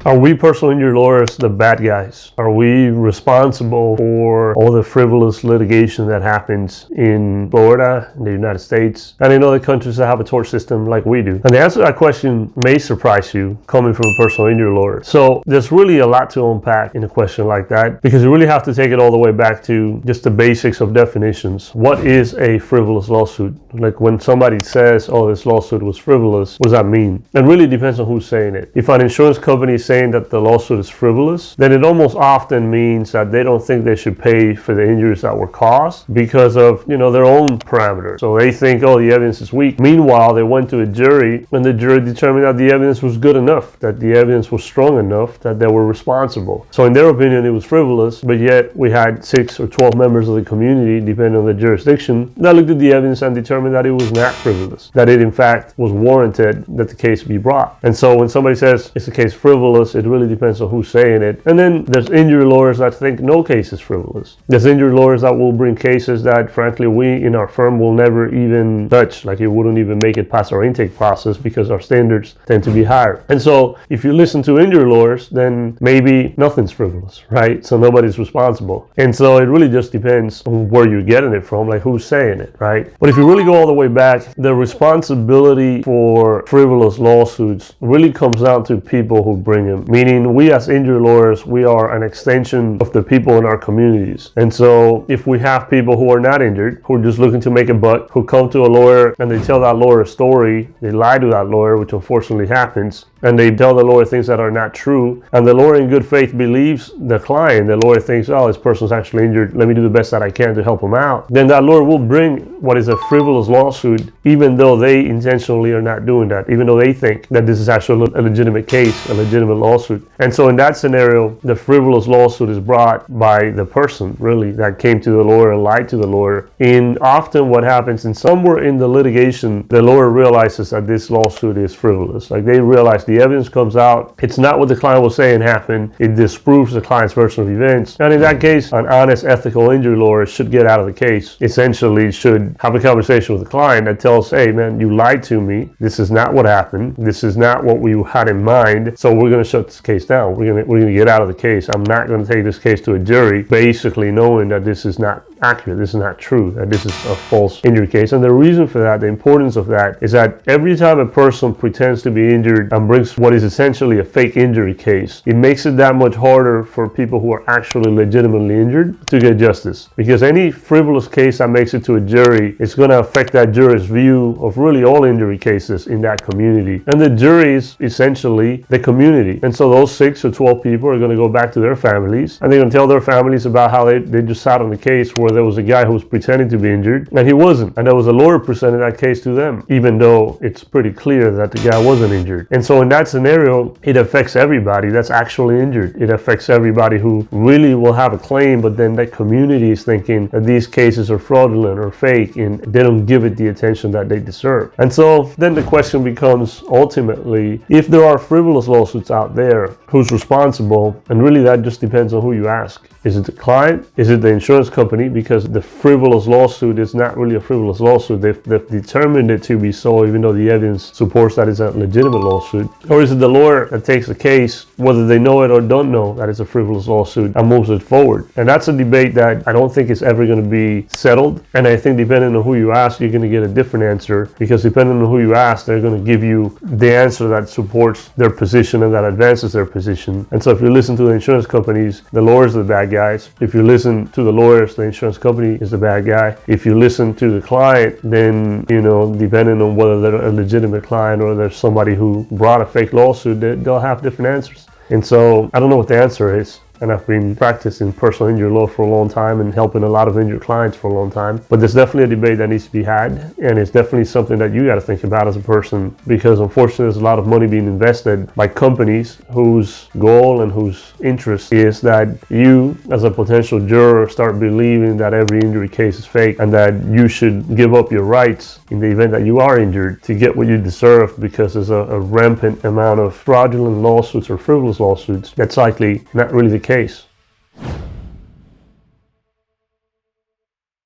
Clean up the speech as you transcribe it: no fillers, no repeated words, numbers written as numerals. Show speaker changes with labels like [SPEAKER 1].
[SPEAKER 1] Are we personal injury lawyers the bad guys? Are we responsible for all the frivolous litigation that happens in Florida, in the United States, and in other countries that have a tort system like we do? And the answer to that question may surprise you coming from a personal injury lawyer. So there's really a lot to unpack in a question like that, because you really have to take it all the way back to just the basics of definitions. What is a frivolous lawsuit? Like when somebody says, oh, this lawsuit was frivolous, what does that mean? It really depends on who's saying it. If an insurance company is saying that the lawsuit is frivolous, then it almost often means that they don't think they should pay for the injuries that were caused because of, their own parameters. So they think, oh, the evidence is weak. Meanwhile, they went to a jury and the jury determined that the evidence was good enough, that the evidence was strong enough, that they were responsible. So in their opinion, it was frivolous, but yet we had 6 or 12 members of the community, depending on the jurisdiction, that looked at the evidence and determined that it was not frivolous, that it in fact was warranted that the case be brought. And so when somebody says it's a case frivolous, it really depends on who's saying it. And then there's injury lawyers that think no case is frivolous. There's injury lawyers that will bring cases that frankly we in our firm will never even touch, like it wouldn't even make it past our intake process because our standards tend to be higher. And so if you listen to injury lawyers, then maybe nothing's frivolous, right? So nobody's responsible. And so it really just depends on where you're getting it from, like who's saying it, right? But if you really go all the way back, the responsibility for frivolous lawsuits really comes down to people who bring them. Meaning we as injury lawyers, we are an extension of the people in our communities. And so if we have people who are not injured, who are just looking to make a buck, who come to a lawyer and they tell that lawyer a story, they lie to that lawyer, which unfortunately happens, and they tell the lawyer things that are not true, and the lawyer in good faith believes the client, the lawyer thinks, oh, this person's actually injured, let me do the best that I can to help him out, then that lawyer will bring what is a frivolous lawsuit, even though they intentionally are not doing that, even though they think that this is actually a legitimate case, a legitimate lawsuit. And so in that scenario, the frivolous lawsuit is brought by the person, really, that came to the lawyer and lied to the lawyer. And often what happens, and somewhere in the litigation, the lawyer realizes that this lawsuit is frivolous. Like they realize the evidence comes out, it's not what the client was saying happened, it disproves the client's version of events. And in that case, an honest, ethical injury lawyer should get out of the case. Essentially should have a conversation with the client that tells, hey man, you lied to me, this is not what happened, this is not what we had in mind, so we're going to shut this case down. We're going to get out of the case. I'm not going to take this case to a jury, basically knowing that this is not accurate, this is not true, that this is a false injury case. And the reason for that, the importance of that, is that every time a person pretends to be injured and brings what is essentially a fake injury case, it makes it that much harder for people who are actually legitimately injured to get justice. Because any frivolous case that makes it to a jury, it's going to affect that jury's view of really all injury cases in that community. And the jury is essentially the community. And so those 6 or 12 people are going to go back to their families, and they're going to tell their families about how they just sat on the case where there was a guy who was pretending to be injured and he wasn't, and there was a lawyer presenting that case to them, even though it's pretty clear that the guy wasn't injured. And so in that scenario, it affects everybody that's actually injured. It affects everybody who really will have a claim, but then that community is thinking that these cases are fraudulent or fake and they don't give it the attention that they deserve. And so then the question becomes, ultimately, if there are frivolous lawsuits out there, who's responsible? And really that just depends on who you ask. Is it the client? Is it the insurance company? Because the frivolous lawsuit is not really a frivolous lawsuit. They've determined it to be so, even though the evidence supports that it's a legitimate lawsuit. Or is it the lawyer that takes the case, whether they know it or don't know that it's a frivolous lawsuit, and moves it forward? And that's a debate that I don't think is ever going to be settled. And I think depending on who you ask, you're going to get a different answer, because depending on who you ask, they're going to give you the answer that supports their position and that advances their position. And so if you listen to the insurance companies, the lawyers are the bad guys. If you listen to the lawyers, the insurance company is the bad guy. If you listen to the client, then, depending on whether they're a legitimate client or there's somebody who brought a fake lawsuit, they'll have different answers. And so I don't know what the answer is. And I've been practicing personal injury law for a long time and helping a lot of injured clients for a long time. But there's definitely a debate that needs to be had. And it's definitely something that you got to think about as a person, because unfortunately there's a lot of money being invested by companies whose goal and whose interest is that you as a potential juror start believing that every injury case is fake and that you should give up your rights in the event that you are injured to get what you deserve, because there's a rampant amount of fraudulent lawsuits or frivolous lawsuits. That's likely not really the case.